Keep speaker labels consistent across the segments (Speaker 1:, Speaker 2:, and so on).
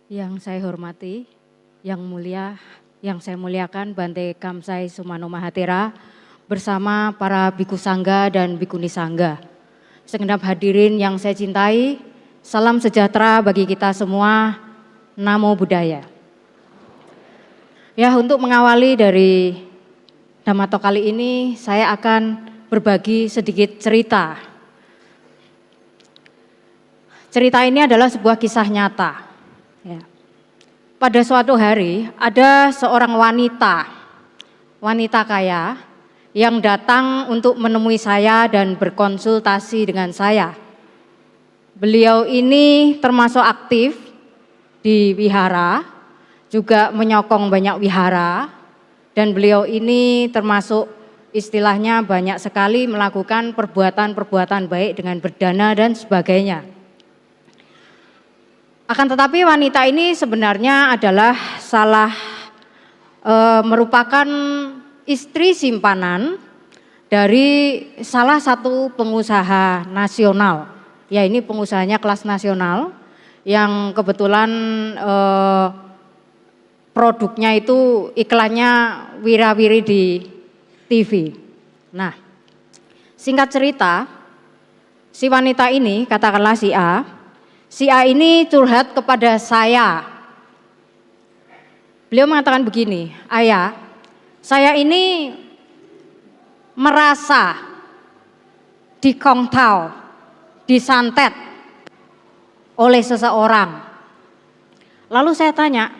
Speaker 1: Yang saya hormati, yang mulia, yang saya muliakan Bante Kamsai Sumano Mahatera bersama para biku sangga dan bikuni sangga. Segenap hadirin yang saya cintai, salam sejahtera bagi kita semua, Namo Buddhaya. Ya, untuk mengawali dari Dhammatalk kali ini, saya akan berbagi sedikit cerita. Cerita ini adalah sebuah kisah nyata. Ya. Pada suatu hari ada seorang wanita kaya yang datang untuk menemui saya dan berkonsultasi dengan saya. Beliau ini termasuk aktif di wihara, juga menyokong banyak wihara, dan beliau ini termasuk istilahnya banyak sekali melakukan perbuatan-perbuatan baik dengan berdana dan sebagainya. Akan tetapi wanita ini sebenarnya adalah merupakan istri simpanan dari salah satu pengusaha nasional. Ya, ini pengusahanya kelas nasional yang kebetulan produknya itu iklannya wira-wiri di TV. Nah, singkat cerita, si wanita ini, katakanlah si A ini curhat kepada saya. Beliau mengatakan begini, "Ayah, saya ini merasa dikongtau, disantet oleh seseorang." Lalu saya tanya,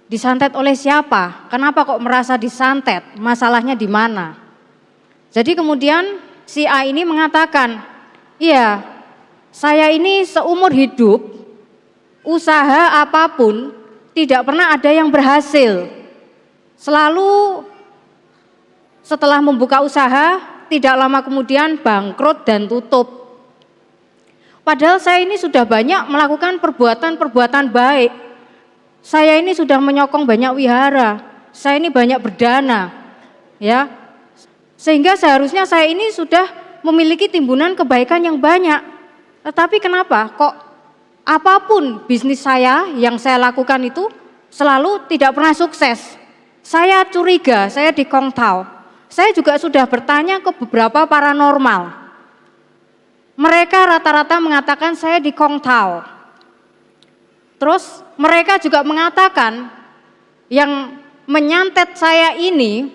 Speaker 1: disantet oleh siapa? Kenapa kok merasa disantet? Masalahnya di mana? Jadi kemudian si A ini mengatakan, "Iya, saya ini seumur hidup, usaha apapun tidak pernah ada yang berhasil. Selalu setelah membuka usaha, tidak lama kemudian bangkrut dan tutup. Padahal saya ini sudah banyak melakukan perbuatan-perbuatan baik. Saya ini sudah menyokong banyak wihara, saya ini banyak berdana, ya. Sehingga seharusnya saya ini sudah memiliki timbunan kebaikan yang banyak. Tetapi kenapa kok apapun bisnis saya yang saya lakukan itu selalu tidak pernah sukses. Saya curiga, saya dikongtau. Saya juga sudah bertanya ke beberapa paranormal. Mereka rata-rata mengatakan saya dikongtau. Terus mereka juga mengatakan yang menyantet saya ini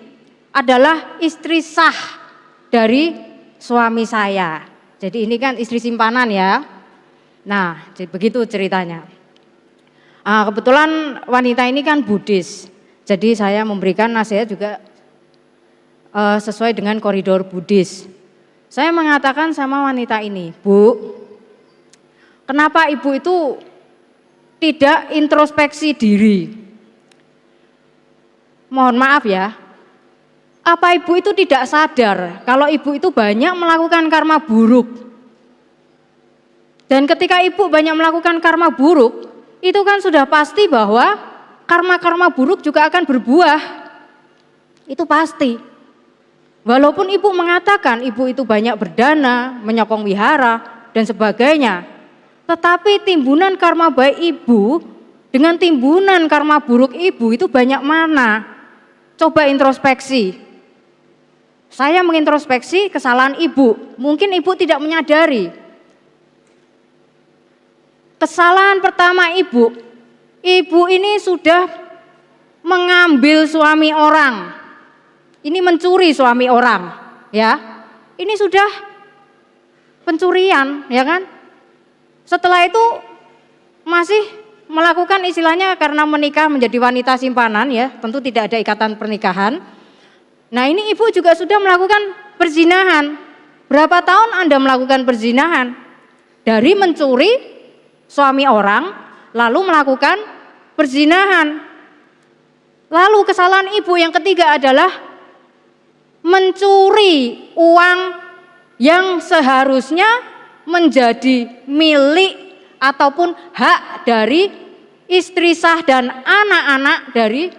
Speaker 1: adalah istri sah dari suami saya. Jadi ini kan istri simpanan ya. Nah, begitu ceritanya. Kebetulan wanita ini kan Buddhis. Jadi saya memberikan nasihat juga sesuai dengan koridor Buddhis. Saya mengatakan sama wanita ini, "Bu, kenapa ibu itu tidak introspeksi diri? Mohon maaf ya, apa ibu itu tidak sadar kalau ibu itu banyak melakukan karma buruk? Dan ketika ibu banyak melakukan karma buruk, itu kan sudah pasti bahwa karma-karma buruk juga akan berbuah. Itu pasti. Walaupun ibu mengatakan ibu itu banyak berdana, menyokong wihara, dan sebagainya. Tetapi timbunan karma baik ibu dengan timbunan karma buruk ibu itu banyak mana? Coba introspeksi. Saya mengintrospeksi kesalahan ibu, mungkin ibu tidak menyadari. Kesalahan pertama ibu ini sudah mengambil suami orang. Ini mencuri suami orang, ya. Ini sudah pencurian, ya kan? Setelah itu masih melakukan istilahnya karena menikah menjadi wanita simpanan, ya, tentu tidak ada ikatan pernikahan. Nah, ini ibu juga sudah melakukan perzinahan. Berapa tahun Anda melakukan perzinahan? Dari mencuri suami orang, lalu melakukan perzinahan. Lalu kesalahan ibu yang ketiga adalah mencuri uang yang seharusnya menjadi milik ataupun hak dari istri sah dan anak-anak dari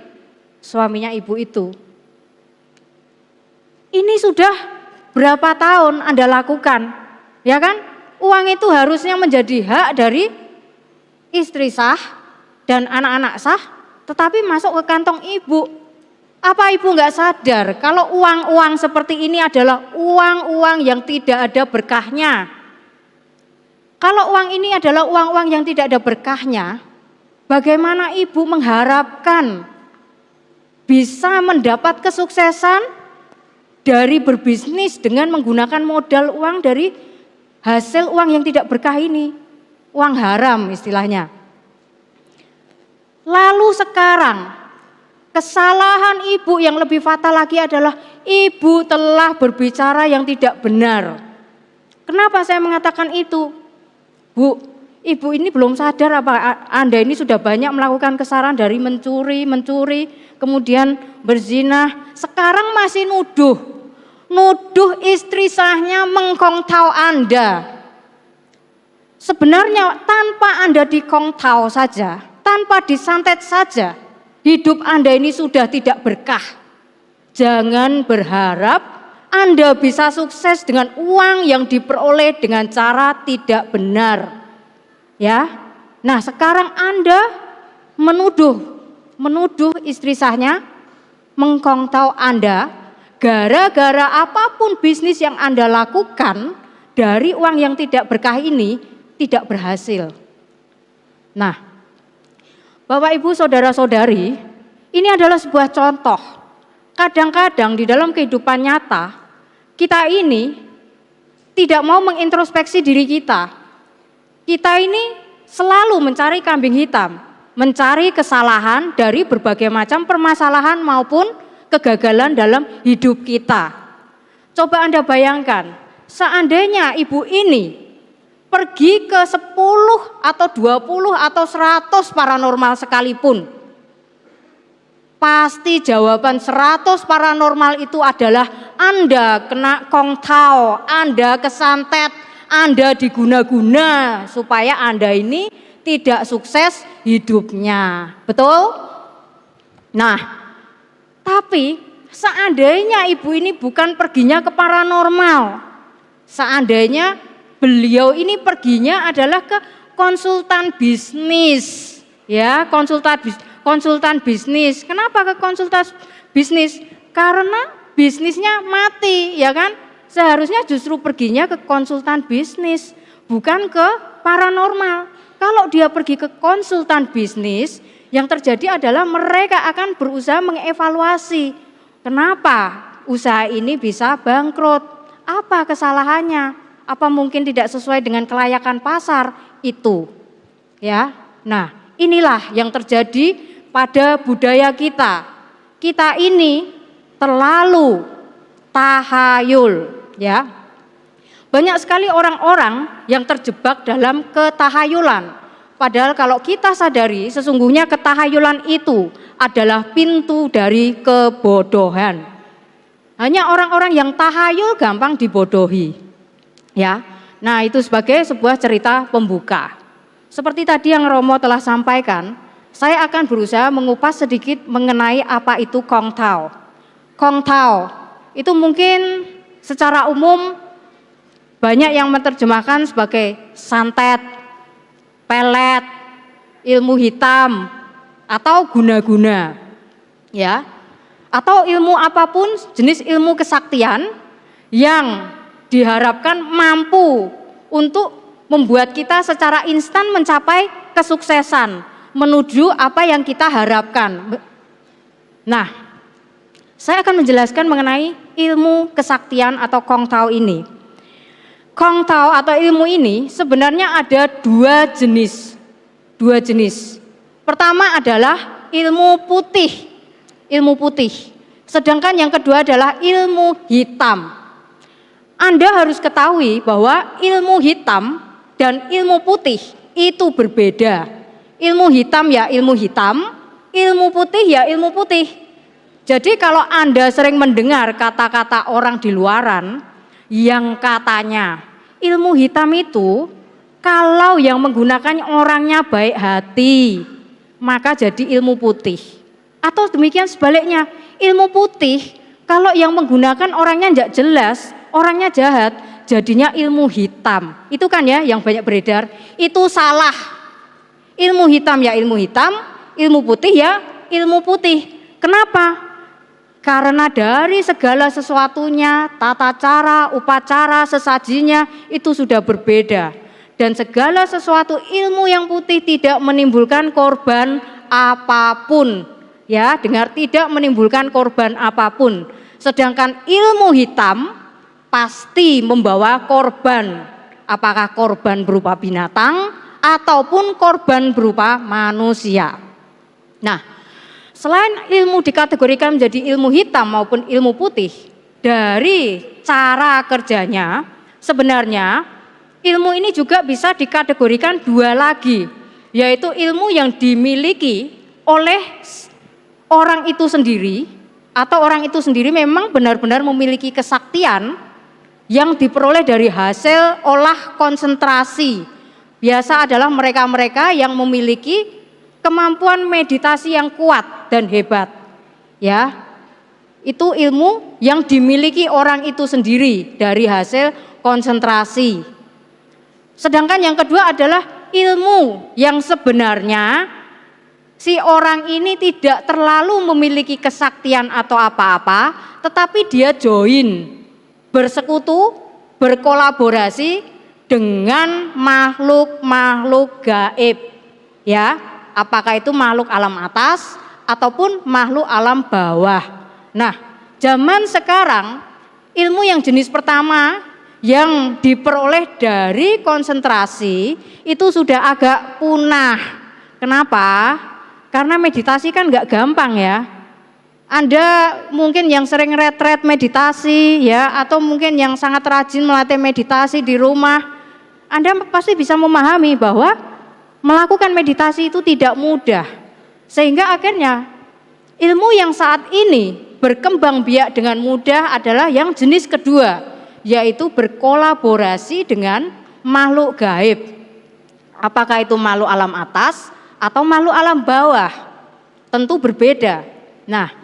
Speaker 1: suaminya ibu itu. Ini sudah berapa tahun Anda lakukan, ya kan? Uang itu harusnya menjadi hak dari istri sah dan anak-anak sah, tetapi masuk ke kantong ibu. Apa ibu nggak sadar kalau uang-uang seperti ini adalah uang-uang yang tidak ada berkahnya? Kalau uang ini adalah uang-uang yang tidak ada berkahnya, bagaimana ibu mengharapkan bisa mendapat kesuksesan dari berbisnis dengan menggunakan modal uang dari hasil uang yang tidak berkah ini? Uang haram istilahnya. Lalu sekarang, kesalahan ibu yang lebih fatal lagi adalah ibu telah berbicara yang tidak benar. Kenapa saya mengatakan itu? Bu, ibu ini belum sadar apa Anda ini sudah banyak melakukan kesalahan dari mencuri, kemudian berzina, sekarang masih nuduh istri sahnya mengkongtau Anda. Sebenarnya tanpa Anda dikongtau saja, tanpa disantet saja, hidup Anda ini sudah tidak berkah. Jangan berharap Anda bisa sukses dengan uang yang diperoleh dengan cara tidak benar. Ya. Nah, sekarang Anda menuduh istri sahnya mengkongtau Anda gara-gara apapun bisnis yang Anda lakukan dari uang yang tidak berkah ini tidak berhasil. Nah, Bapak Ibu saudara-saudari, ini adalah sebuah contoh. Kadang-kadang di dalam kehidupan nyata kita ini tidak mau mengintrospeksi diri kita. Kita ini selalu mencari kambing hitam, mencari kesalahan dari berbagai macam permasalahan maupun kegagalan dalam hidup kita. Coba Anda bayangkan, seandainya ibu ini pergi ke 10 atau 20 atau 100 paranormal sekalipun, pasti jawaban 100 paranormal itu adalah Anda kena kongtau, Anda kesantet, Anda diguna-guna supaya Anda ini tidak sukses hidupnya. Betul? Nah, tapi seandainya ibu ini bukan perginya ke paranormal, seandainya beliau ini perginya adalah ke konsultan bisnis, ya, konsultan bisnis. Kenapa ke konsultan bisnis? Karena bisnisnya mati, ya kan? Seharusnya justru perginya ke konsultan bisnis, bukan ke paranormal. Kalau dia pergi ke konsultan bisnis, yang terjadi adalah mereka akan berusaha mengevaluasi kenapa usaha ini bisa bangkrut, apa kesalahannya, apa mungkin tidak sesuai dengan kelayakan pasar itu, ya. Nah, inilah yang terjadi pada budaya kita. Kita ini terlalu tahayul, ya. Banyak sekali orang-orang yang terjebak dalam ketahayulan. Padahal kalau kita sadari sesungguhnya ketahayulan itu adalah pintu dari kebodohan. Hanya orang-orang yang tahayul gampang dibodohi. Ya. Nah, itu sebagai sebuah cerita pembuka. Seperti tadi yang Romo telah sampaikan, saya akan berusaha mengupas sedikit mengenai apa itu kongtau. Kongtau itu mungkin secara umum banyak yang menerjemahkan sebagai santet, pelet, ilmu hitam, atau guna-guna, ya, atau ilmu apapun jenis ilmu kesaktian yang diharapkan mampu untuk membuat kita secara instan mencapai kesuksesan menuju apa yang kita harapkan. Nah, saya akan menjelaskan mengenai ilmu kesaktian atau kongtau ini. Kongtau atau ilmu ini sebenarnya ada dua jenis. Pertama adalah ilmu putih. Sedangkan yang kedua adalah ilmu hitam. Anda harus ketahui bahwa ilmu hitam dan ilmu putih itu berbeda. Ilmu hitam ya ilmu hitam, ilmu putih ya ilmu putih. Jadi kalau Anda sering mendengar kata-kata orang di luaran yang katanya ilmu hitam itu kalau yang menggunakan orangnya baik hati, maka jadi ilmu putih. Atau demikian sebaliknya, ilmu putih kalau yang menggunakan orangnya tidak jelas, orangnya jahat, jadinya ilmu hitam. Itu kan ya yang banyak beredar, itu salah. Ilmu hitam ya ilmu hitam, ilmu putih ya ilmu putih. Kenapa? Karena dari segala sesuatunya, tata cara, upacara, sesajinya itu sudah berbeda. Dan segala sesuatu ilmu yang putih tidak menimbulkan korban apapun. Ya, dengar, tidak menimbulkan korban apapun. Sedangkan ilmu hitam pasti membawa korban. Apakah korban berupa binatang ataupun korban berupa manusia. Nah, selain ilmu dikategorikan menjadi ilmu hitam maupun ilmu putih, dari cara kerjanya sebenarnya ilmu ini juga bisa dikategorikan dua lagi, yaitu ilmu yang dimiliki oleh orang itu sendiri atau orang itu sendiri memang benar-benar memiliki kesaktian yang diperoleh dari hasil olah konsentrasi. Biasa adalah mereka-mereka yang memiliki kemampuan meditasi yang kuat dan hebat. Ya, itu ilmu yang dimiliki orang itu sendiri dari hasil konsentrasi. Sedangkan yang kedua adalah ilmu yang sebenarnya si orang ini tidak terlalu memiliki kesaktian atau apa-apa, tetapi dia join, bersekutu, berkolaborasi dengan makhluk-makhluk gaib. Ya, apakah itu makhluk alam atas ataupun makhluk alam bawah. Nah, zaman sekarang ilmu yang jenis pertama yang diperoleh dari konsentrasi itu sudah agak punah. Kenapa? Karena meditasi kan nggak gampang ya. Anda mungkin yang sering retret meditasi ya, atau mungkin yang sangat rajin melatih meditasi di rumah, Anda pasti bisa memahami bahwa melakukan meditasi itu tidak mudah. Sehingga akhirnya ilmu yang saat ini berkembang biak dengan mudah adalah yang jenis kedua, yaitu berkolaborasi dengan makhluk gaib. Apakah itu makhluk alam atas atau makhluk alam bawah? Tentu berbeda. Nah,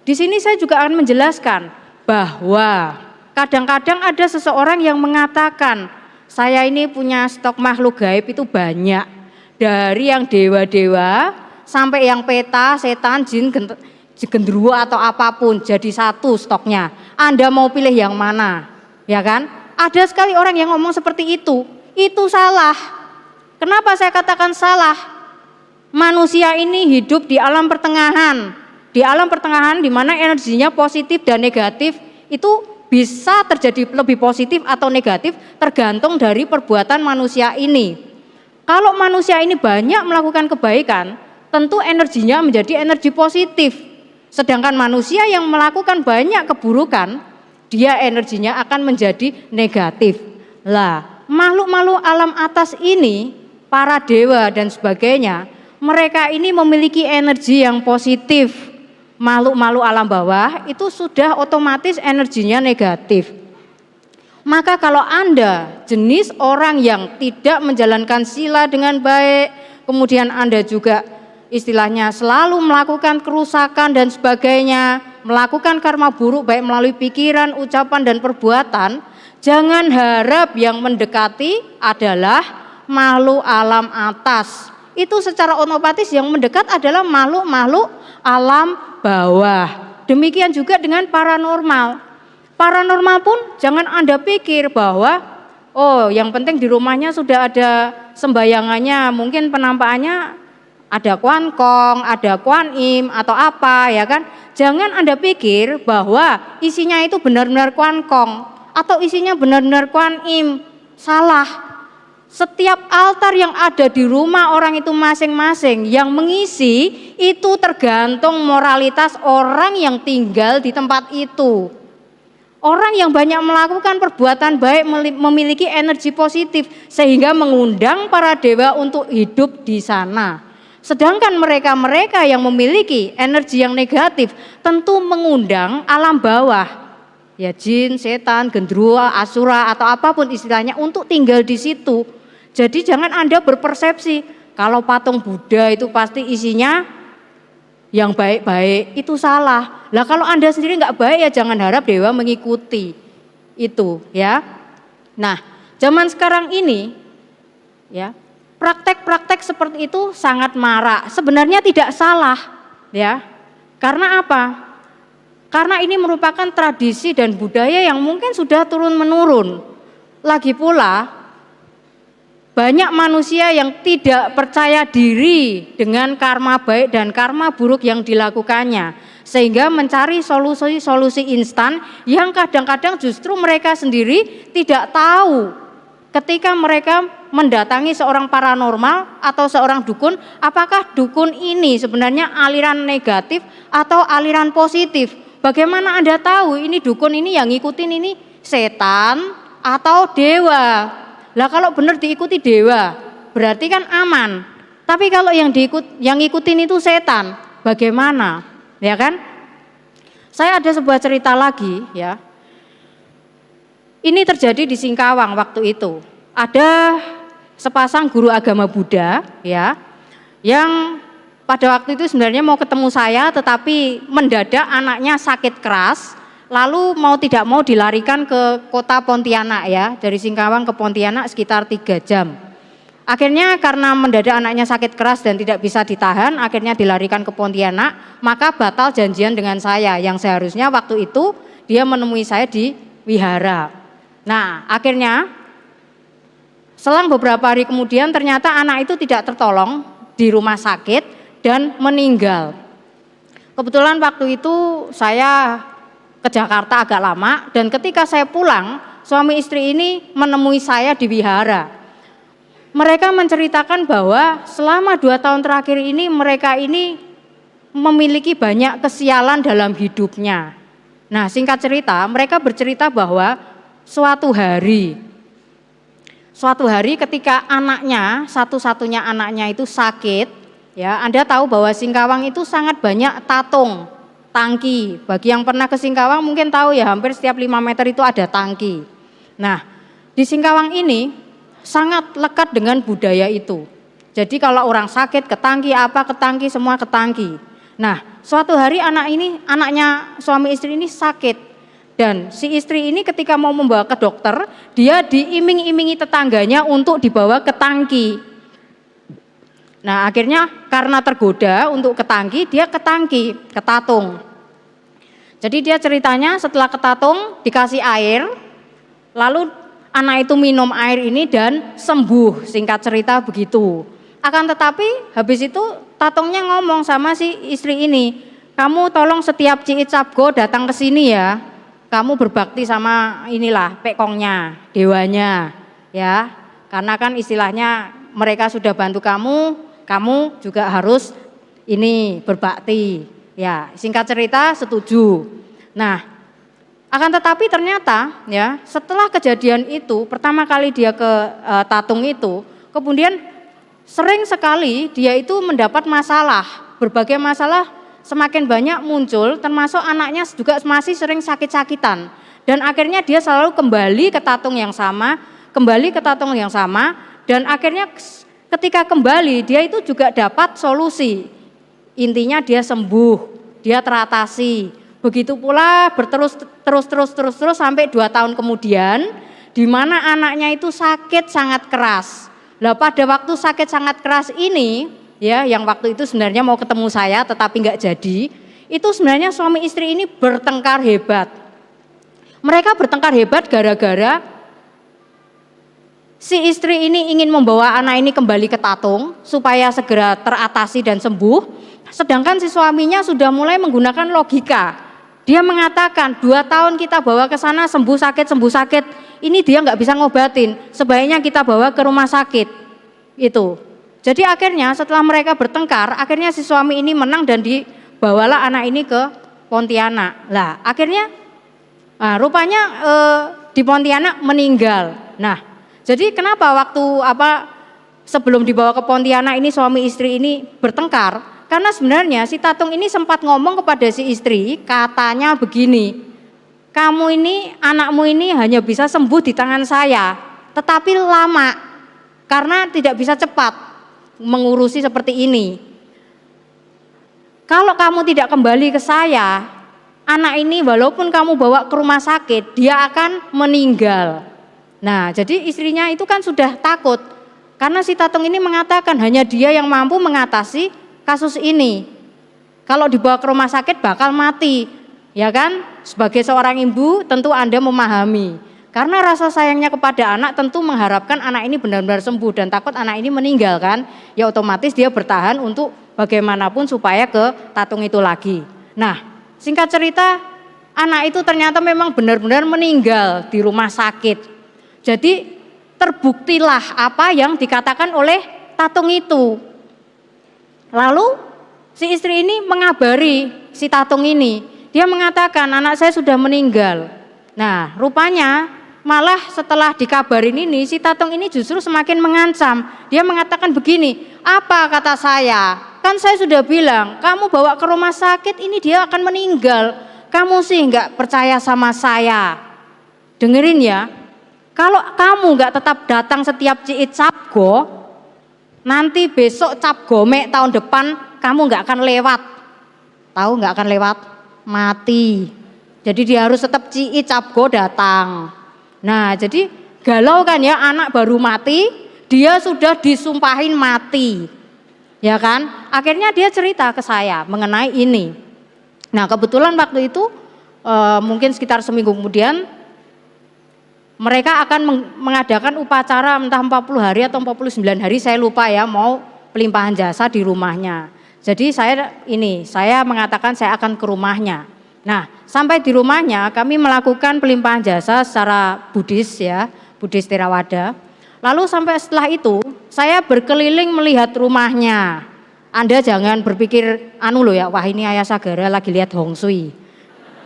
Speaker 1: di sini saya juga akan menjelaskan bahwa kadang-kadang ada seseorang yang mengatakan, saya ini punya stok makhluk gaib itu banyak. Dari yang dewa-dewa sampai yang peta, setan, jin, genderuwo atau apapun, jadi satu stoknya. Anda mau pilih yang mana? Ya kan? Ada sekali orang yang ngomong seperti itu. Itu salah. Kenapa saya katakan salah? Manusia ini hidup di alam pertengahan. Di alam pertengahan di mana energinya positif dan negatif itu bisa terjadi lebih positif atau negatif tergantung dari perbuatan manusia ini. Kalau manusia ini banyak melakukan kebaikan, tentu energinya menjadi energi positif. Sedangkan manusia yang melakukan banyak keburukan, dia energinya akan menjadi negatif. Lah, makhluk-makhluk alam atas ini, para dewa dan sebagainya, mereka ini memiliki energi yang positif. Makhluk-makhluk alam bawah itu sudah otomatis energinya negatif. Maka kalau Anda jenis orang yang tidak menjalankan sila dengan baik, kemudian Anda juga istilahnya selalu melakukan kerusakan dan sebagainya, melakukan karma buruk baik melalui pikiran, ucapan dan perbuatan, jangan harap yang mendekati adalah makhluk alam atas. Itu secara otomatis yang mendekat adalah makhluk-makhluk alam bawah. Demikian juga dengan paranormal. Paranormal pun jangan Anda pikir bahwa oh yang penting di rumahnya sudah ada sembayangannya, mungkin penampakannya ada Kuan Kong, ada Kuan Im atau apa ya kan. Jangan Anda pikir bahwa isinya itu benar-benar Kuan Kong atau isinya benar-benar Kuan Im. Salah. Setiap altar yang ada di rumah orang itu masing-masing yang mengisi itu tergantung moralitas orang yang tinggal di tempat itu. Orang yang banyak melakukan perbuatan baik memiliki energi positif sehingga mengundang para dewa untuk hidup di sana. Sedangkan mereka-mereka yang memiliki energi yang negatif tentu mengundang alam bawah. Ya jin, setan, genderuwo, asura atau apapun istilahnya untuk tinggal di situ. Jadi jangan Anda berpersepsi kalau patung Buddha itu pasti isinya yang baik-baik, itu salah. Lah kalau Anda sendiri nggak baik ya jangan harap dewa mengikuti itu ya. Nah, zaman sekarang ini ya, Praktek-praktek seperti itu sangat marak. Sebenarnya tidak salah, ya. Karena apa? Karena ini merupakan tradisi dan budaya yang mungkin sudah turun-menurun. Lagi pula, banyak manusia yang tidak percaya diri dengan karma baik dan karma buruk yang dilakukannya, sehingga mencari solusi-solusi instan yang kadang-kadang justru mereka sendiri tidak tahu. Ketika mereka mendatangi seorang paranormal atau seorang dukun, apakah dukun ini sebenarnya aliran negatif atau aliran positif? Bagaimana Anda tahu ini dukun ini yang ngikutin ini setan atau dewa? Lah kalau benar diikuti dewa, berarti kan aman. Tapi kalau yang ngikutin itu setan, bagaimana? Ya kan? Saya ada sebuah cerita lagi, ya. Ini terjadi di Singkawang waktu itu. Ada sepasang guru agama Buddha, ya, yang pada waktu itu sebenarnya mau ketemu saya, tetapi mendadak anaknya sakit keras, lalu mau tidak mau dilarikan ke kota Pontianak, ya, dari Singkawang ke Pontianak sekitar 3 jam. Akhirnya karena mendadak anaknya sakit keras dan tidak bisa ditahan, akhirnya dilarikan ke Pontianak, maka batal janjian dengan saya yang seharusnya waktu itu dia menemui saya di wihara. Nah, akhirnya selang beberapa hari kemudian ternyata anak itu tidak tertolong di rumah sakit dan meninggal. Kebetulan waktu itu saya ke Jakarta agak lama dan ketika saya pulang, suami istri ini menemui saya di wihara. Mereka menceritakan bahwa selama 2 tahun terakhir ini mereka ini memiliki banyak kesialan dalam hidupnya. Nah, singkat cerita, mereka bercerita bahwa suatu hari ketika anaknya, satu-satunya anaknya itu sakit, ya, Anda tahu bahwa Singkawang itu sangat banyak tatung, tangki. Bagi yang pernah ke Singkawang mungkin tahu ya, hampir setiap 5 meter itu ada tangki. Nah, di Singkawang ini sangat lekat dengan budaya itu. Jadi kalau orang sakit ke tangki, semua ke tangki. Nah, suatu hari anaknya suami istri ini sakit. Dan si istri ini ketika mau membawa ke dokter, dia diiming-imingi tetangganya untuk dibawa ke tangki. Nah, akhirnya karena tergoda untuk ke tangki, dia ke tangki, ke tatung. Jadi dia ceritanya setelah ke tatung dikasih air, lalu anak itu minum air ini dan sembuh, singkat cerita begitu. Akan tetapi habis itu tatungnya ngomong sama si istri ini, kamu tolong setiap Ciit Sabgo datang ke sini ya. Kamu berbakti sama inilah pekongnya, dewanya, ya. Karena kan istilahnya mereka sudah bantu kamu, kamu juga harus ini berbakti. Ya, singkat cerita setuju. Nah, akan tetapi ternyata ya setelah kejadian itu, pertama kali dia ke tatung itu, kemudian sering sekali dia itu mendapat masalah, berbagai masalah semakin banyak muncul, termasuk anaknya juga masih sering sakit-sakitan. Dan akhirnya dia selalu kembali ke tatung yang sama, dan akhirnya ketika kembali dia itu juga dapat solusi. Intinya dia sembuh, dia teratasi. Begitu pula terus sampai 2 tahun kemudian, di mana anaknya itu sakit sangat keras. Lah pada waktu sakit sangat keras ini, ya, yang waktu itu sebenarnya mau ketemu saya tetapi nggak jadi, itu sebenarnya suami istri ini bertengkar hebat. Mereka bertengkar hebat gara-gara si istri ini ingin membawa anak ini kembali ke tatung supaya segera teratasi dan sembuh, sedangkan si suaminya sudah mulai menggunakan logika. Dia mengatakan 2 tahun kita bawa ke sana sembuh sakit, ini dia nggak bisa ngobatin, sebaiknya kita bawa ke rumah sakit. Itu. Jadi akhirnya setelah mereka bertengkar, akhirnya si suami ini menang dan dibawalah anak ini ke Pontianak. Lah akhirnya rupanya di Pontianak meninggal. Nah, jadi kenapa waktu sebelum dibawa ke Pontianak ini suami istri ini bertengkar? Karena sebenarnya si tatung ini sempat ngomong kepada si istri, katanya begini, kamu ini, anakmu ini hanya bisa sembuh di tangan saya, tetapi lama karena tidak bisa cepat mengurusi seperti ini. Kalau kamu tidak kembali ke saya, anak ini walaupun kamu bawa ke rumah sakit, dia akan meninggal. Nah, jadi istrinya itu kan sudah takut. Karena si Tatung ini mengatakan hanya dia yang mampu mengatasi kasus ini. Kalau dibawa ke rumah sakit bakal mati, ya kan? Sebagai seorang ibu tentu Anda memahami. Karena rasa sayangnya kepada anak tentu mengharapkan anak ini benar-benar sembuh dan takut anak ini meninggal kan. Ya otomatis dia bertahan untuk bagaimanapun supaya ke Tatung itu lagi. Nah, singkat cerita anak itu ternyata memang benar-benar meninggal di rumah sakit. Jadi terbuktilah apa yang dikatakan oleh Tatung itu. Lalu si istri ini mengabari si Tatung ini. Dia mengatakan anak saya sudah meninggal. Nah rupanya malah setelah dikabarin ini si Tatung ini justru semakin mengancam. Dia mengatakan begini, apa kata saya? Kan saya sudah bilang kamu bawa ke rumah sakit ini dia akan meninggal. Kamu sih nggak percaya sama saya. Dengerin ya. Kalau kamu nggak tetap datang setiap ciit capgo, nanti besok cap gomek tahun depan kamu nggak akan lewat. Tahu nggak akan lewat? Mati. Jadi dia harus tetap ciit capgo datang. Nah jadi galau kan ya, anak baru mati, dia sudah disumpahin mati. Ya kan? Akhirnya dia cerita ke saya mengenai ini. Nah kebetulan waktu itu mungkin sekitar seminggu kemudian mereka akan mengadakan upacara entah 40 hari atau 49 hari, saya lupa ya, mau pelimpahan jasa di rumahnya. Jadi saya mengatakan saya akan ke rumahnya. Nah, sampai di rumahnya kami melakukan pelimpahan jasa secara Buddhis ya, Buddhis Theravada. Lalu sampai setelah itu saya berkeliling melihat rumahnya. Anda jangan berpikir wah ini Ayah Sagara lagi lihat Hong Sui.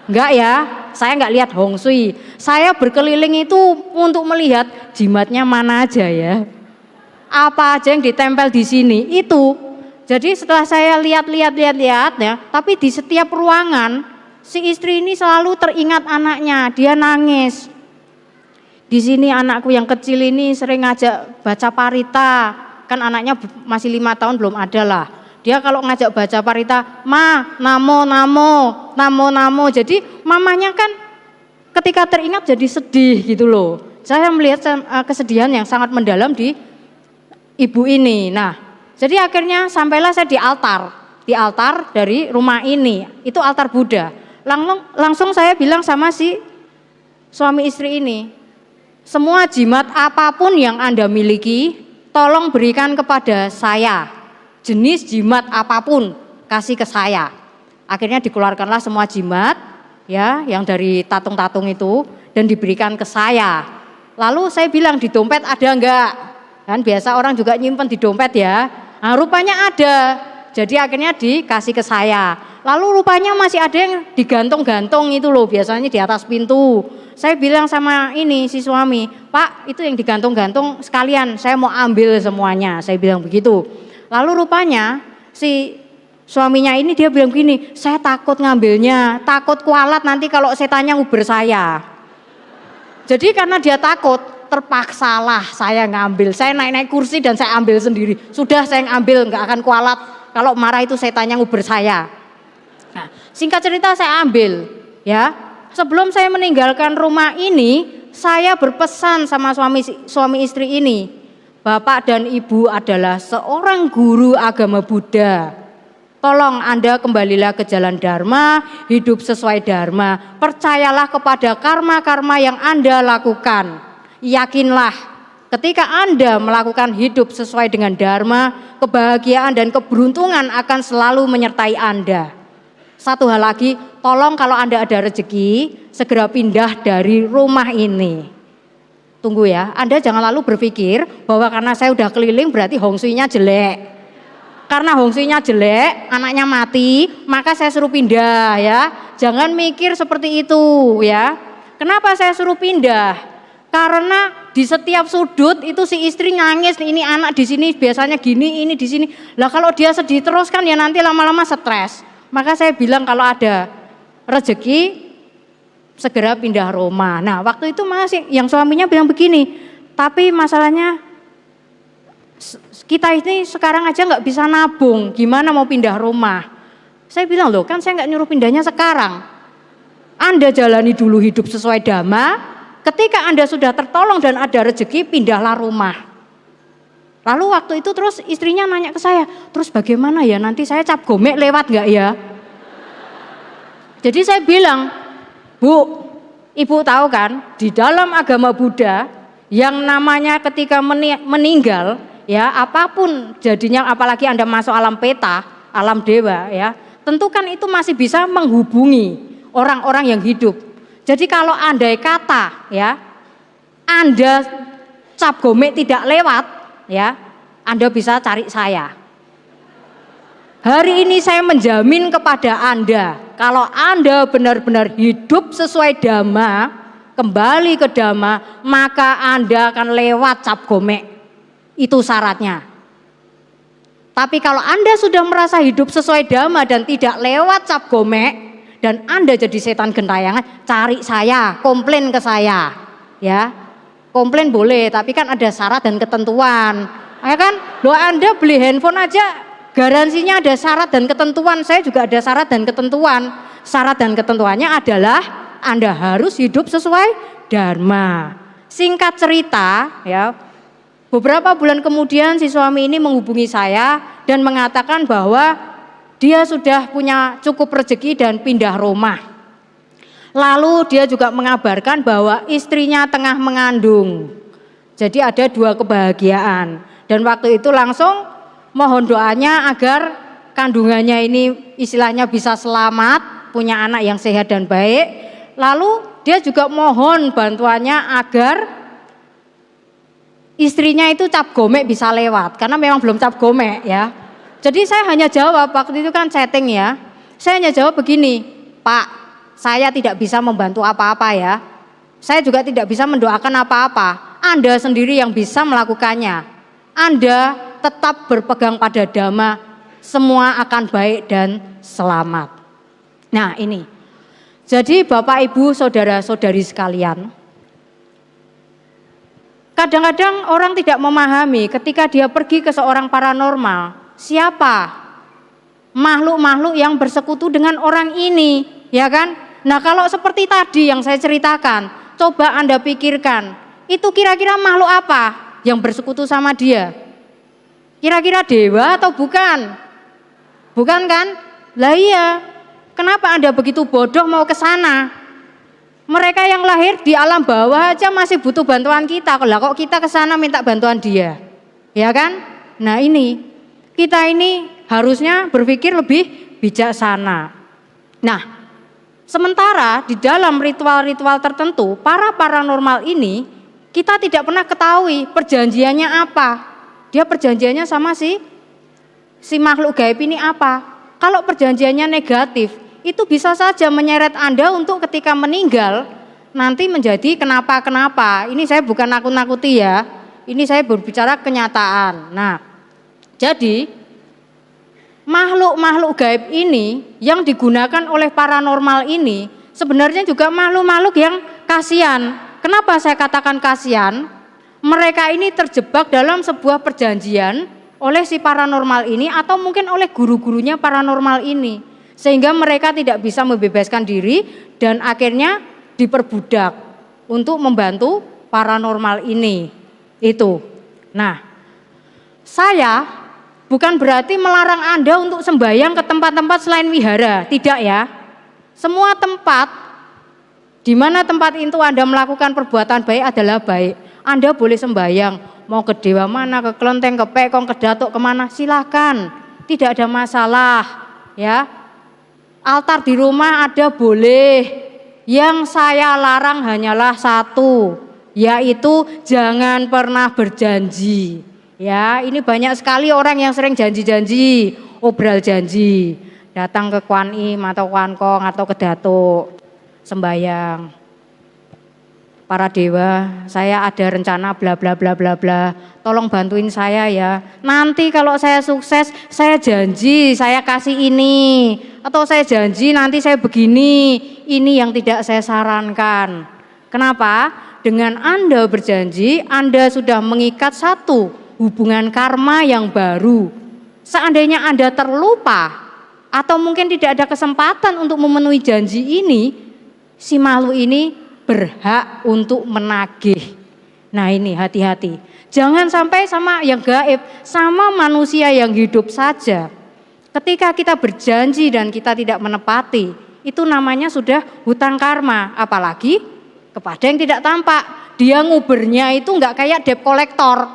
Speaker 1: Enggak ya, saya enggak lihat Hong Sui. Saya berkeliling itu untuk melihat jimatnya mana aja ya. Apa aja yang ditempel di sini itu. Jadi setelah saya lihat ya, tapi di setiap ruangan si istri ini selalu teringat anaknya, dia nangis. Di sini anakku yang kecil ini sering ngajak baca parita, kan anaknya masih 5 tahun belum ada lah. Dia kalau ngajak baca parita, ma, namo. Jadi mamanya kan ketika teringat jadi sedih gitu loh. Saya melihat kesedihan yang sangat mendalam di ibu ini. Nah, jadi akhirnya sampailah saya di altar dari rumah ini. Itu altar Buddha. Langsung saya bilang sama si suami istri ini, semua jimat apapun yang Anda miliki, tolong berikan kepada saya. Jenis jimat apapun kasih ke saya. Akhirnya dikeluarkanlah semua jimat ya yang dari tatung-tatung itu dan diberikan ke saya. Lalu saya bilang di dompet ada enggak? Kan biasa orang juga nyimpen di dompet ya. Nah, rupanya ada. Jadi akhirnya dikasih ke saya. Lalu rupanya masih ada yang digantung-gantung itu loh, biasanya di atas pintu. Saya bilang sama si suami, Pak itu yang digantung-gantung sekalian, saya mau ambil semuanya. Saya bilang begitu. Lalu rupanya si suaminya ini dia bilang begini, saya takut ngambilnya, takut kualat nanti kalau setannya nguber saya. Jadi karena dia takut, terpaksalah saya ngambil. Saya naik-naik kursi dan saya ambil sendiri. Sudah saya ambil, nggak akan kualat. Kalau marah itu setannya nguber saya. Nah, singkat cerita saya ambil, ya. Sebelum saya meninggalkan rumah ini, saya berpesan sama suami istri ini. Bapak dan Ibu adalah seorang guru agama Buddha. Tolong Anda kembalilah ke jalan Dharma, hidup sesuai Dharma. Percayalah kepada karma-karma yang Anda lakukan. Yakinlah ketika Anda melakukan hidup sesuai dengan Dharma, kebahagiaan dan keberuntungan akan selalu menyertai Anda. Satu hal lagi, tolong kalau Anda ada rezeki, segera pindah dari rumah ini. Tunggu ya, Anda jangan lalu berpikir bahwa karena saya udah keliling berarti Hong Sui-nya jelek. Karena Hong Sui-nya jelek, anaknya mati, maka saya suruh pindah ya. Jangan mikir seperti itu ya. Kenapa saya suruh pindah? Karena di setiap sudut itu si istri nangis, ini anak di sini biasanya gini, ini di sini. Lah kalau dia sedih terus kan ya nanti lama-lama stres. Maka saya bilang kalau ada rezeki segera pindah rumah. Nah waktu itu masih yang suaminya bilang begini, tapi masalahnya kita ini sekarang aja nggak bisa nabung, gimana mau pindah rumah? Saya bilang loh kan saya nggak nyuruh pindahnya sekarang. Anda jalani dulu hidup sesuai Dhamma, ketika Anda sudah tertolong dan ada rezeki, pindahlah rumah. Lalu waktu itu terus istrinya nanya ke saya, terus bagaimana ya nanti saya cap gomek lewat nggak ya? Jadi saya bilang, Bu, Ibu tahu kan di dalam agama Buddha yang namanya ketika meninggal ya apapun jadinya, apalagi Anda masuk alam peta, alam dewa ya, tentu kan itu masih bisa menghubungi orang-orang yang hidup. Jadi kalau andai kata ya Anda cap gomek tidak lewat ya, Anda bisa cari saya. Hari ini saya menjamin kepada Anda, kalau Anda benar-benar hidup sesuai Dhamma, kembali ke Dhamma, maka Anda akan lewat cap gomek. Itu syaratnya. Tapi kalau Anda sudah merasa hidup sesuai Dhamma dan tidak lewat cap gomek, dan Anda jadi setan gentayangan, cari saya, komplain ke saya. Ya, komplain boleh, tapi kan ada syarat dan ketentuan. Ya kan, loh Anda beli handphone aja garansinya ada syarat dan ketentuan, saya juga ada syarat dan ketentuan. Syarat dan ketentuannya adalah Anda harus hidup sesuai Dharma. Singkat cerita ya, beberapa bulan kemudian si suami ini menghubungi saya dan mengatakan bahwa dia sudah punya cukup rezeki dan pindah rumah. Lalu dia juga mengabarkan bahwa istrinya tengah mengandung. Jadi ada 2 kebahagiaan. Dan waktu itu langsung mohon doanya agar kandungannya ini istilahnya bisa selamat, punya anak yang sehat dan baik. Lalu dia juga mohon bantuannya agar istrinya itu cap gomek bisa lewat, karena memang belum cap gomek ya. Jadi saya hanya jawab, waktu itu kan chatting ya, saya hanya jawab begini, Pak, saya tidak bisa membantu apa-apa ya. Saya juga tidak bisa mendoakan apa-apa. Anda sendiri yang bisa melakukannya. Anda tetap berpegang pada Dhamma, semua akan baik dan selamat. Nah ini, jadi Bapak Ibu saudara-saudari sekalian, kadang-kadang orang tidak memahami ketika dia pergi ke seorang paranormal, siapa makhluk-makhluk yang bersekutu dengan orang ini, ya kan? Nah kalau seperti tadi yang saya ceritakan, coba Anda pikirkan, itu kira-kira makhluk apa yang bersekutu sama dia? Kira-kira dewa atau bukan? Bukan kan? Lah iya, kenapa Anda begitu bodoh mau ke sana? Mereka yang lahir di alam bawah aja masih butuh bantuan kita. Lah kok kita ke sana minta bantuan dia? Ya kan? Nah ini, kita ini harusnya berpikir lebih bijaksana. Nah, sementara di dalam ritual-ritual tertentu, para paranormal ini kita tidak pernah ketahui perjanjiannya apa. Dia perjanjiannya sama si makhluk gaib ini apa? Kalau perjanjiannya negatif, itu bisa saja menyeret Anda untuk ketika meninggal nanti menjadi kenapa-kenapa. Ini saya bukan nakut-nakuti ya. Ini saya berbicara kenyataan. Nah, jadi makhluk-makhluk gaib ini yang digunakan oleh paranormal ini sebenarnya juga makhluk-makhluk yang kasihan. Kenapa saya katakan kasihan? Mereka ini terjebak dalam sebuah perjanjian oleh si paranormal ini atau mungkin oleh guru-gurunya paranormal ini. Sehingga mereka tidak bisa membebaskan diri dan akhirnya diperbudak untuk membantu paranormal ini. Itu. Nah, saya bukan berarti melarang Anda untuk sembahyang ke tempat-tempat selain wihara, tidak ya. Semua tempat di mana tempat itu Anda melakukan perbuatan baik adalah baik. Anda boleh sembahyang, mau ke dewa mana, ke kelenteng, ke pekong, ke datuk, kemana, silakan, tidak ada masalah, ya. Altar di rumah ada boleh. Yang saya larang hanyalah satu, yaitu jangan pernah berjanji. Ya, ini banyak sekali orang yang sering janji-janji, obral janji, datang ke Kuan Im atau Kuan Kong atau ke datuk, sembahyang. Para dewa, saya ada rencana bla bla bla bla bla. Tolong bantuin saya ya. Nanti kalau saya sukses, saya janji saya kasih ini. Atau saya janji nanti saya begini. Ini yang tidak saya sarankan. Kenapa? Dengan Anda berjanji, Anda sudah mengikat satu hubungan karma yang baru. Seandainya Anda terlupa atau mungkin tidak ada kesempatan untuk memenuhi janji ini, si makhluk ini berhak untuk menagih. Nah ini hati-hati. Jangan sampai sama yang gaib, sama manusia yang hidup saja. Ketika kita berjanji dan kita tidak menepati, itu namanya sudah hutang karma. Apalagi kepada yang tidak tampak. Dia ngubernya itu enggak kayak debt collector.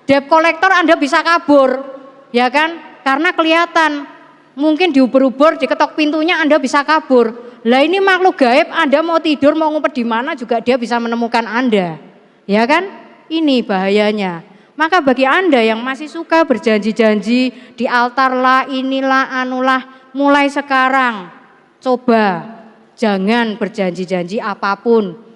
Speaker 1: Debt collector Anda bisa kabur, ya kan? Karena kelihatan, mungkin diuber-uber, diketok pintunya Anda bisa kabur. Lah ini makhluk gaib, Anda mau tidur, mau ngumpet di mana juga dia bisa menemukan Anda. Ya kan? Ini bahayanya. Maka bagi Anda yang masih suka berjanji-janji di altar lah, inilah, anulah, mulai sekarang coba jangan berjanji-janji apapun.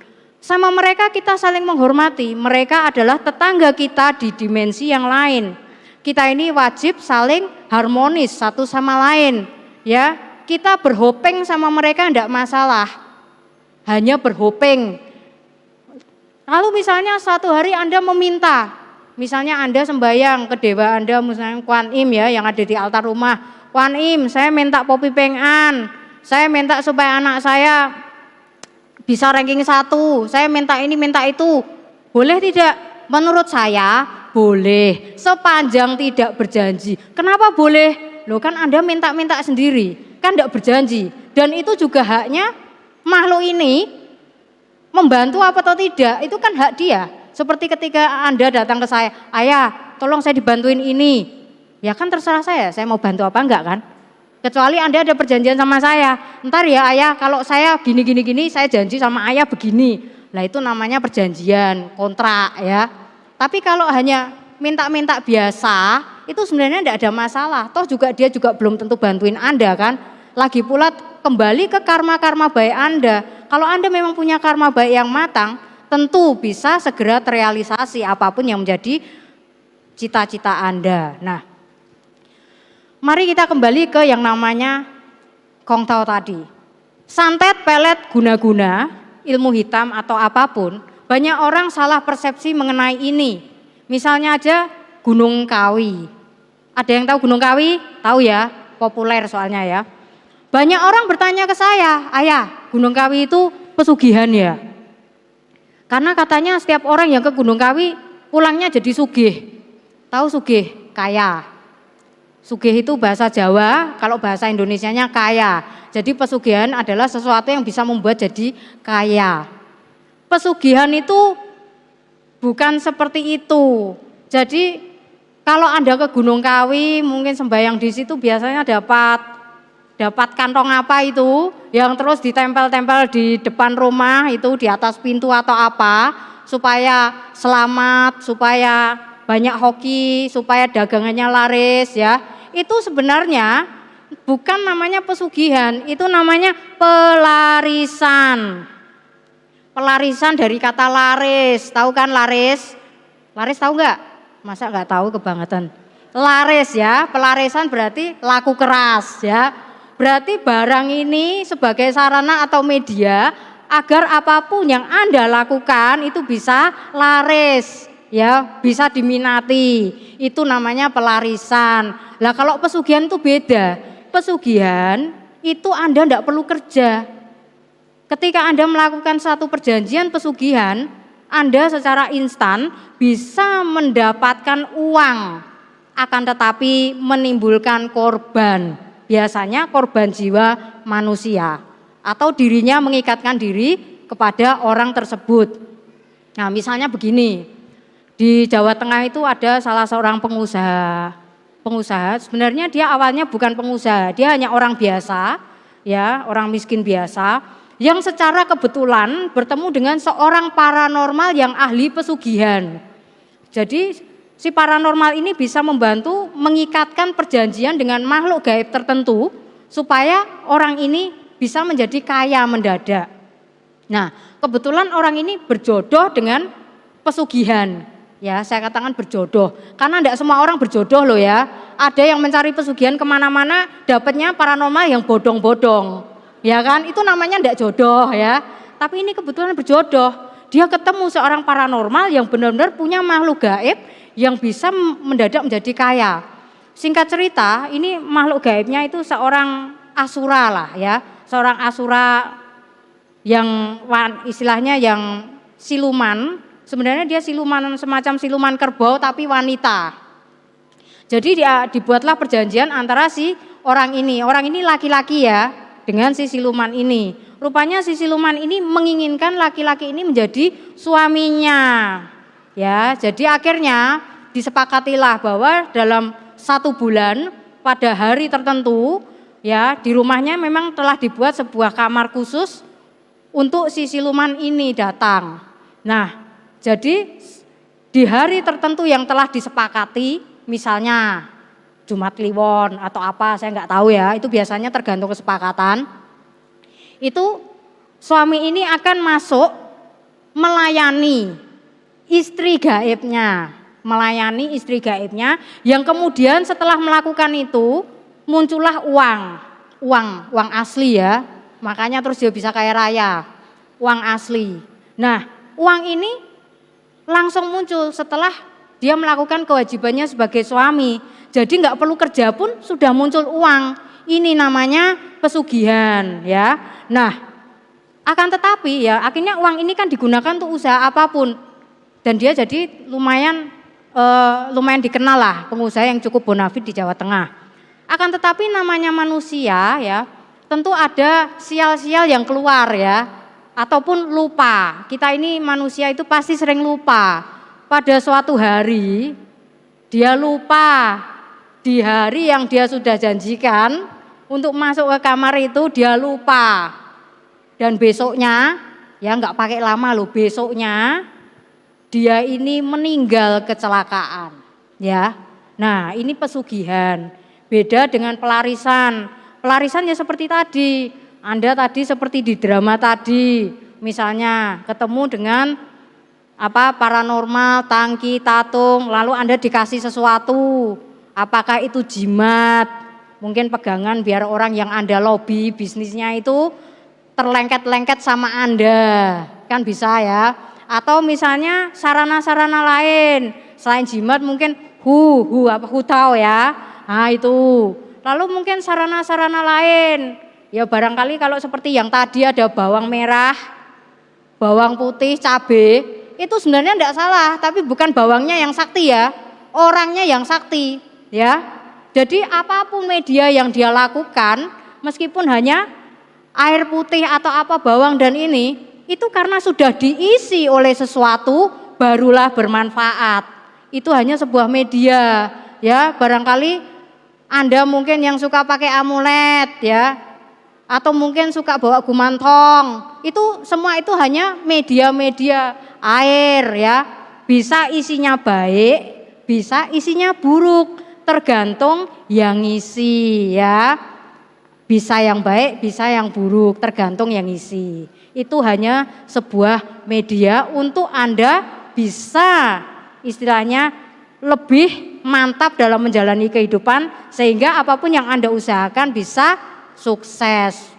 Speaker 1: Sama mereka kita saling menghormati, mereka adalah tetangga kita di dimensi yang lain. Kita ini wajib saling harmonis satu sama lain, ya. Kita berhopeng sama mereka enggak masalah, hanya berhopeng. Kalau misalnya satu hari Anda meminta, misalnya Anda sembahyang ke dewa Anda, misalnya Kuan Im ya, yang ada di altar rumah. Kuan Im, saya minta Poppy Peng'an, saya minta supaya anak saya bisa ranking 1, saya minta ini minta itu, boleh tidak? Menurut saya boleh, sepanjang tidak berjanji. Kenapa boleh? Loh kan Anda minta-minta sendiri, kan tidak berjanji. Dan itu juga haknya makhluk ini, membantu apa atau tidak, itu kan hak dia. Seperti ketika Anda datang ke saya, ayah tolong saya dibantuin ini, ya kan terserah saya mau bantu apa enggak kan? Kecuali Anda ada perjanjian sama saya, ntar ya ayah kalau saya gini, saya janji sama ayah begini. Lah itu namanya perjanjian, kontrak ya. Tapi kalau hanya minta-minta biasa, itu sebenarnya tidak ada masalah. Toh juga dia juga belum tentu bantuin Anda kan. Lagi pula kembali ke karma-karma baik Anda. Kalau Anda memang punya karma baik yang matang, tentu bisa segera terrealisasi apapun yang menjadi cita-cita Anda. Nah, mari kita kembali ke yang namanya Kong Tao tadi. Santet, pelet, guna-guna, ilmu hitam atau apapun, banyak orang salah persepsi mengenai ini. Misalnya aja Gunung Kawi. Ada yang tahu Gunung Kawi? Tahu ya, populer soalnya ya. Banyak orang bertanya ke saya, ayah Gunung Kawi itu pesugihan ya? Karena katanya setiap orang yang ke Gunung Kawi pulangnya jadi sugih. Tahu sugih? Kaya. Sugih itu bahasa Jawa, kalau bahasa Indonesianya kaya. Jadi pesugihan adalah sesuatu yang bisa membuat jadi kaya. Pesugihan itu bukan seperti itu. Jadi kalau Anda ke Gunung Kawi mungkin sembahyang di situ biasanya dapat kantong apa itu yang terus ditempel-tempel di depan rumah itu di atas pintu atau apa supaya selamat, supaya banyak hoki, supaya dagangannya laris ya. Itu sebenarnya bukan namanya pesugihan, itu namanya pelarisan. Pelarisan dari kata laris, tahu kan laris? Laris tahu enggak? Masa enggak tahu kebangetan. Laris ya, pelarisan berarti laku keras ya. Berarti barang ini sebagai sarana atau media agar apapun yang Anda lakukan itu bisa laris. Ya, bisa diminati. Itu namanya pelarisan. Lah kalau pesugihan itu beda. Pesugihan itu Anda tidak perlu kerja. Ketika Anda melakukan satu perjanjian pesugihan, Anda secara instan bisa mendapatkan uang. Akan tetapi menimbulkan korban. Biasanya korban jiwa manusia. Atau dirinya mengikatkan diri kepada orang tersebut. Nah misalnya begini. Di Jawa Tengah itu ada salah seorang pengusaha sebenarnya dia awalnya bukan pengusaha, dia hanya orang biasa, ya orang miskin biasa, yang secara kebetulan bertemu dengan seorang paranormal yang ahli pesugihan. Jadi si paranormal ini bisa membantu mengikatkan perjanjian dengan makhluk gaib tertentu supaya orang ini bisa menjadi kaya mendadak. Nah kebetulan orang ini berjodoh dengan pesugihan. Ya, saya katakan berjodoh, karena tidak semua orang berjodoh loh ya. Ada yang mencari pesugihan kemana-mana, dapatnya paranormal yang bodong-bodong, ya kan? Itu namanya tidak jodoh ya. Tapi ini kebetulan berjodoh. Dia ketemu seorang paranormal yang benar-benar punya makhluk gaib yang bisa mendadak menjadi kaya. Singkat cerita, ini makhluk gaibnya itu seorang asura lah ya, seorang asura yang istilahnya yang siluman. Sebenarnya dia siluman, semacam siluman kerbau tapi wanita. Jadi dia dibuatlah perjanjian antara si orang ini laki-laki ya, dengan si siluman ini. Rupanya si siluman ini menginginkan laki-laki ini menjadi suaminya. Ya, jadi akhirnya disepakatilah bahwa dalam 1 bulan pada hari tertentu ya, di rumahnya memang telah dibuat sebuah kamar khusus untuk si siluman ini datang. Nah, jadi di hari tertentu yang telah disepakati, misalnya Jumat Kliwon atau apa, saya nggak tahu ya, itu biasanya tergantung kesepakatan. Itu suami ini akan masuk melayani istri gaibnya, yang kemudian setelah melakukan itu muncullah uang asli ya, makanya terus dia bisa kaya raya, uang asli. Nah, uang ini langsung muncul setelah dia melakukan kewajibannya sebagai suami. Jadi nggak perlu kerja pun sudah muncul uang. Ini namanya pesugihan ya. Nah, akan tetapi ya akhirnya uang ini kan digunakan untuk usaha apapun. Dan dia jadi lumayan dikenal lah, pengusaha yang cukup bonafit di Jawa Tengah. Akan tetapi namanya manusia ya, tentu ada sial-sial yang keluar ya. Ataupun lupa, kita ini manusia itu pasti sering lupa. Pada suatu hari dia lupa, di hari yang dia sudah janjikan untuk masuk ke kamar itu dia lupa. Dan besoknya, ya nggak pakai lama loh, besoknya dia ini meninggal kecelakaan ya. Nah, ini pesugihan, beda dengan pelarisan. Pelarisan ya seperti tadi, Anda tadi seperti di drama tadi, misalnya ketemu dengan paranormal, tangki, tatung, lalu Anda dikasih sesuatu, apakah itu jimat, mungkin pegangan biar orang yang Anda lobby bisnisnya itu terlengket-lengket sama Anda, kan bisa ya. Atau misalnya sarana-sarana lain, selain jimat mungkin hutau ya, nah itu. Lalu mungkin sarana-sarana lain, ya barangkali kalau seperti yang tadi ada bawang merah, bawang putih, cabai, itu sebenarnya tidak salah, tapi bukan bawangnya yang sakti ya, orangnya yang sakti ya. Jadi apapun media yang dia lakukan, meskipun hanya air putih atau bawang dan ini, itu karena sudah diisi oleh sesuatu barulah bermanfaat. Itu hanya sebuah media ya, barangkali Anda mungkin yang suka pakai amulet ya, atau mungkin suka bawa gumantong, itu semua itu hanya media-media air ya, bisa isinya baik, bisa isinya buruk, tergantung yang isi ya, bisa yang baik, bisa yang buruk, tergantung yang isi. Itu hanya sebuah media untuk Anda bisa istilahnya lebih mantap dalam menjalani kehidupan, sehingga apapun yang Anda usahakan bisa sukses.